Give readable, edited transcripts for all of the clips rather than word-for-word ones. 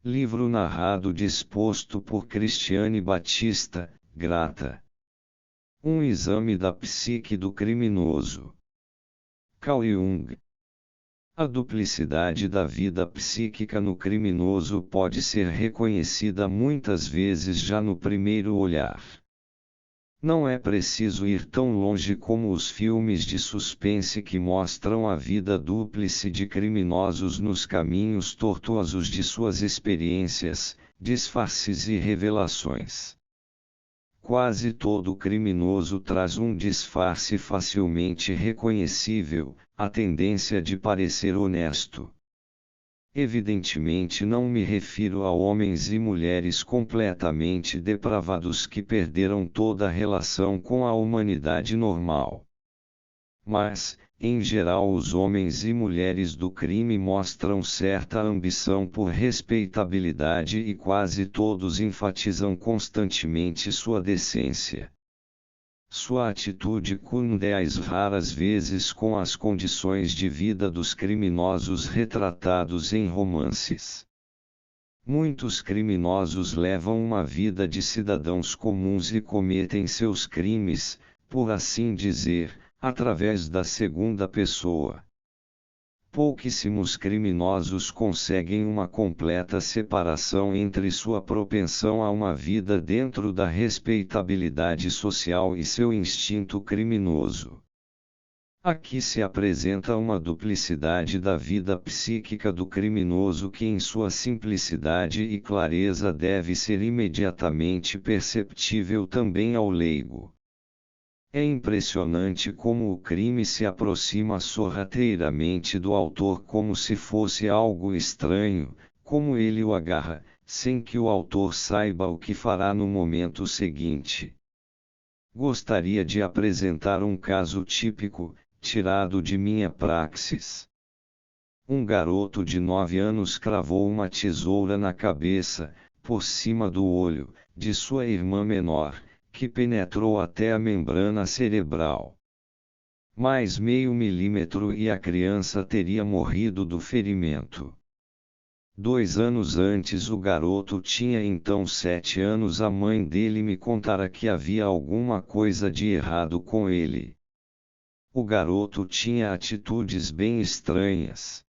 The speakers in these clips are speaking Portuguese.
Livro narrado disposto por Cristiane Batista, Grata. Um exame da psique do criminoso. Carl Jung. A duplicidade da vida psíquica no criminoso pode ser reconhecida muitas vezes já no primeiro olhar. Não é preciso ir tão longe como os filmes de suspense que mostram a vida dúplice de criminosos nos caminhos tortuosos de suas experiências, disfarces e revelações. Quase todo criminoso traz um disfarce facilmente reconhecível, a tendência de parecer honesto. Evidentemente não me refiro a homens e mulheres completamente depravados que perderam toda a relação com a humanidade normal. Mas, em geral, os homens e mulheres do crime mostram certa ambição por respeitabilidade e quase todos enfatizam constantemente sua decência. Sua atitude condiz raras vezes com as condições de vida dos criminosos retratados em romances. Muitos criminosos levam uma vida de cidadãos comuns e cometem seus crimes, por assim dizer, através da segunda pessoa. Pouquíssimos criminosos conseguem uma completa separação entre sua propensão a uma vida dentro da respeitabilidade social e seu instinto criminoso. Aqui se apresenta uma duplicidade da vida psíquica do criminoso que em sua simplicidade e clareza deve ser imediatamente perceptível também ao leigo. É impressionante como o crime se aproxima sorrateiramente do autor como se fosse algo estranho, como ele o agarra, sem que o autor saiba o que fará no momento seguinte. Gostaria de apresentar um caso típico, tirado de minha praxis. Um garoto de 9 anos cravou uma tesoura na cabeça, por cima do olho, de sua irmã menor, que penetrou até a membrana cerebral. Mais meio milímetro e a criança teria morrido do ferimento. 2 anos antes o garoto tinha então 7 anos. A mãe dele me contara que havia alguma coisa de errado com ele. O garoto tinha atitudes bem estranhas.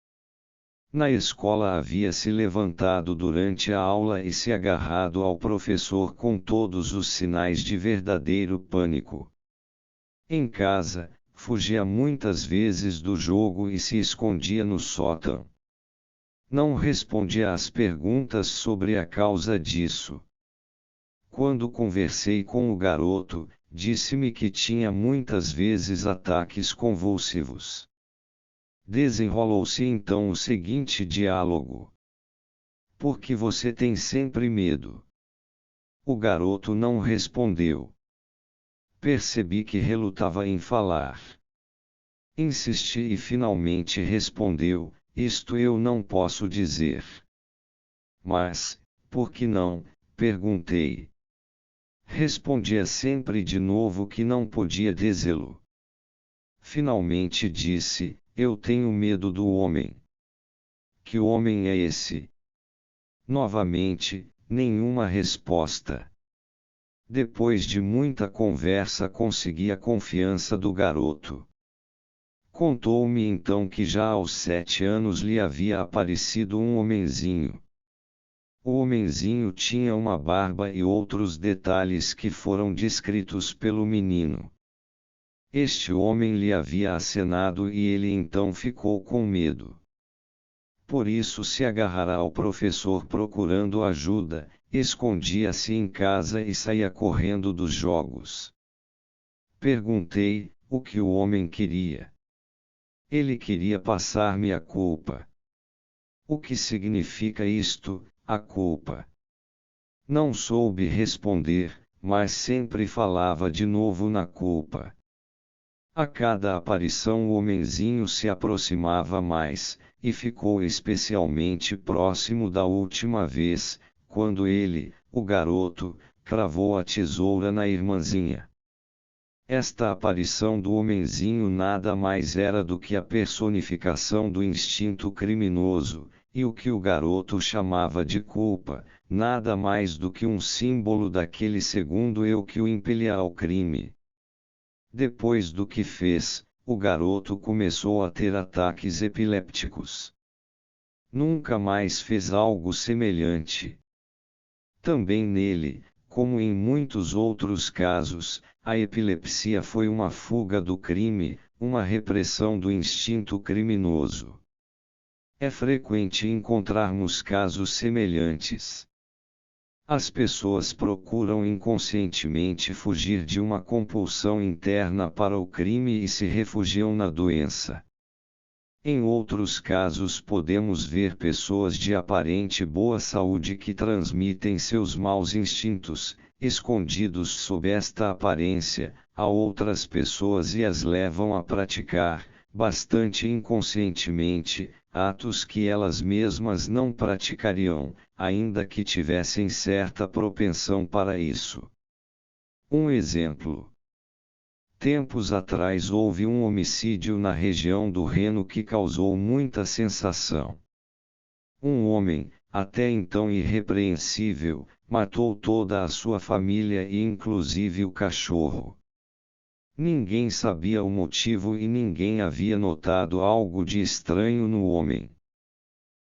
Na escola havia se levantado durante a aula e se agarrado ao professor com todos os sinais de verdadeiro pânico. Em casa, fugia muitas vezes do jogo e se escondia no sótão. Não respondia às perguntas sobre a causa disso. Quando conversei com o garoto, disse-me que tinha muitas vezes ataques convulsivos. Desenrolou-se então o seguinte diálogo. Por que você tem sempre medo? O garoto não respondeu. Percebi que relutava em falar. Insisti e finalmente respondeu, isto eu não posso dizer. Mas, por que não? Perguntei. Respondia sempre de novo que não podia dizê-lo. Finalmente disse, eu tenho medo do homem. Que homem é esse? Novamente, nenhuma resposta. Depois de muita conversa consegui a confiança do garoto. Contou-me então que já aos 7 anos lhe havia aparecido um homenzinho. O homenzinho tinha uma barba e outros detalhes que foram descritos pelo menino. Este homem lhe havia acenado e ele então ficou com medo. Por isso se agarrara ao professor procurando ajuda, escondia-se em casa e saía correndo dos jogos. Perguntei, o que o homem queria? Ele queria passar-me a culpa. O que significa isto, a culpa? Não soube responder, mas sempre falava de novo na culpa. A cada aparição o homenzinho se aproximava mais, e ficou especialmente próximo da última vez, quando ele, o garoto, cravou a tesoura na irmãzinha. Esta aparição do homenzinho nada mais era do que a personificação do instinto criminoso, e o que o garoto chamava de culpa, nada mais do que um símbolo daquele segundo eu que o impelia ao crime. Depois do que fez, o garoto começou a ter ataques epilépticos. Nunca mais fez algo semelhante. Também nele, como em muitos outros casos, a epilepsia foi uma fuga do crime, uma repressão do instinto criminoso. É frequente encontrarmos casos semelhantes. As pessoas procuram inconscientemente fugir de uma compulsão interna para o crime e se refugiam na doença. Em outros casos podemos ver pessoas de aparente boa saúde que transmitem seus maus instintos, escondidos sob esta aparência, a outras pessoas e as levam a praticar, bastante inconscientemente, atos que elas mesmas não praticariam, ainda que tivessem certa propensão para isso. Um exemplo. Tempos atrás houve um homicídio na região do Reno que causou muita sensação. Um homem, até então irrepreensível, matou toda a sua família e inclusive o cachorro. Ninguém sabia o motivo e ninguém havia notado algo de estranho no homem.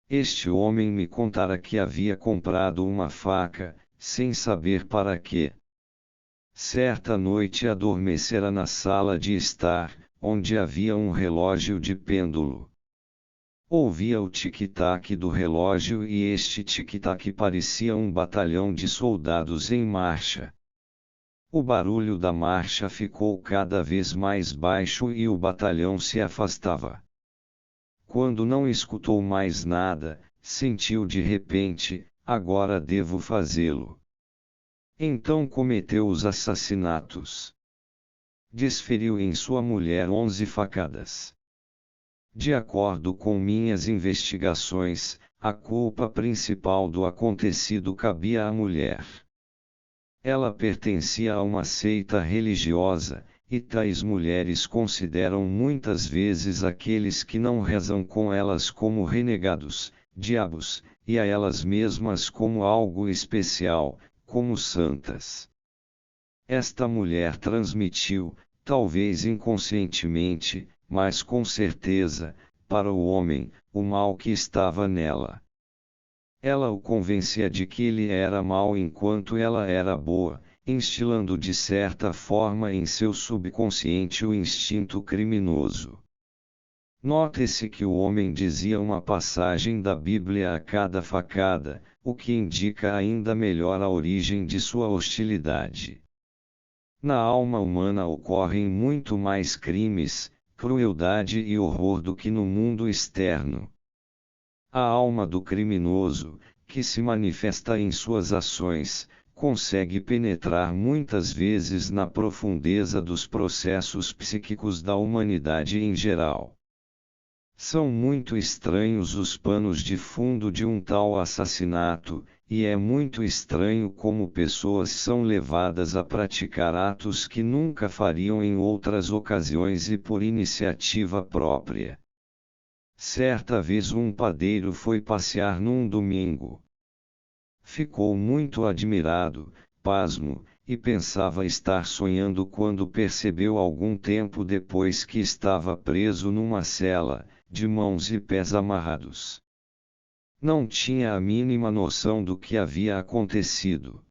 Este homem me contara que havia comprado uma faca, sem saber para quê. Certa noite adormecera na sala de estar, onde havia um relógio de pêndulo. Ouvia o tic-tac do relógio e este tic-tac parecia um batalhão de soldados em marcha. O barulho da marcha ficou cada vez mais baixo e o batalhão se afastava. Quando não escutou mais nada, sentiu de repente, agora devo fazê-lo. Então cometeu os assassinatos. Desferiu em sua mulher 11 facadas. De acordo com minhas investigações, a culpa principal do acontecido cabia à mulher. Ela pertencia a uma seita religiosa, e tais mulheres consideram muitas vezes aqueles que não rezam com elas como renegados, diabos, e a elas mesmas como algo especial, como santas. Esta mulher transmitiu, talvez inconscientemente, mas com certeza, para o homem, o mal que estava nela. Ela o convencia de que ele era mau enquanto ela era boa, instilando de certa forma em seu subconsciente o instinto criminoso. Note-se que o homem dizia uma passagem da Bíblia a cada facada, o que indica ainda melhor a origem de sua hostilidade. Na alma humana ocorrem muito mais crimes, crueldade e horror do que no mundo externo. A alma do criminoso, que se manifesta em suas ações, consegue penetrar muitas vezes na profundeza dos processos psíquicos da humanidade em geral. São muito estranhos os panos de fundo de um tal assassinato, e é muito estranho como pessoas são levadas a praticar atos que nunca fariam em outras ocasiões e por iniciativa própria. Certa vez um padeiro foi passear num domingo. Ficou muito admirado, pasmo, e pensava estar sonhando quando percebeu algum tempo depois que estava preso numa cela, de mãos e pés amarrados. Não tinha a mínima noção do que havia acontecido.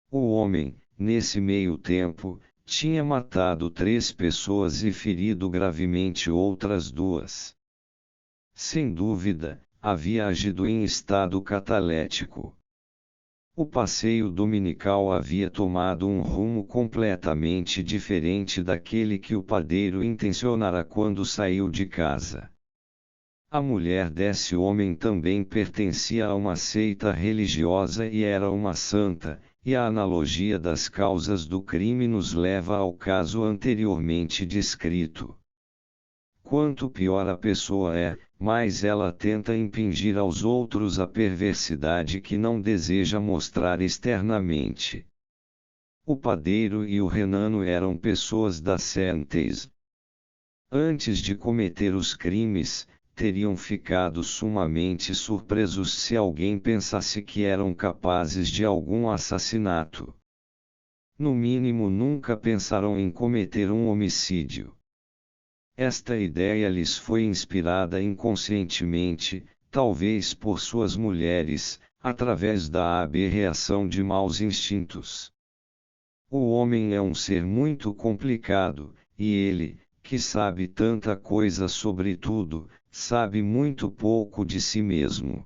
O homem, nesse meio tempo, tinha matado 3 pessoas e ferido gravemente outras 2. Sem dúvida, havia agido em estado catalético. O passeio dominical havia tomado um rumo completamente diferente daquele que o padeiro intencionara quando saiu de casa. A mulher desse homem também pertencia a uma seita religiosa e era uma santa, e a analogia das causas do crime nos leva ao caso anteriormente descrito. Quanto pior a pessoa é, mais ela tenta impingir aos outros a perversidade que não deseja mostrar externamente. O padeiro e o renano eram pessoas decentes. Antes de cometer os crimes, teriam ficado sumamente surpresos se alguém pensasse que eram capazes de algum assassinato. No mínimo, nunca pensaram em cometer um homicídio. Esta ideia lhes foi inspirada inconscientemente, talvez por suas mulheres, através da aberração de maus instintos. O homem é um ser muito complicado, e ele, que sabe tanta coisa sobre tudo, sabe muito pouco de si mesmo.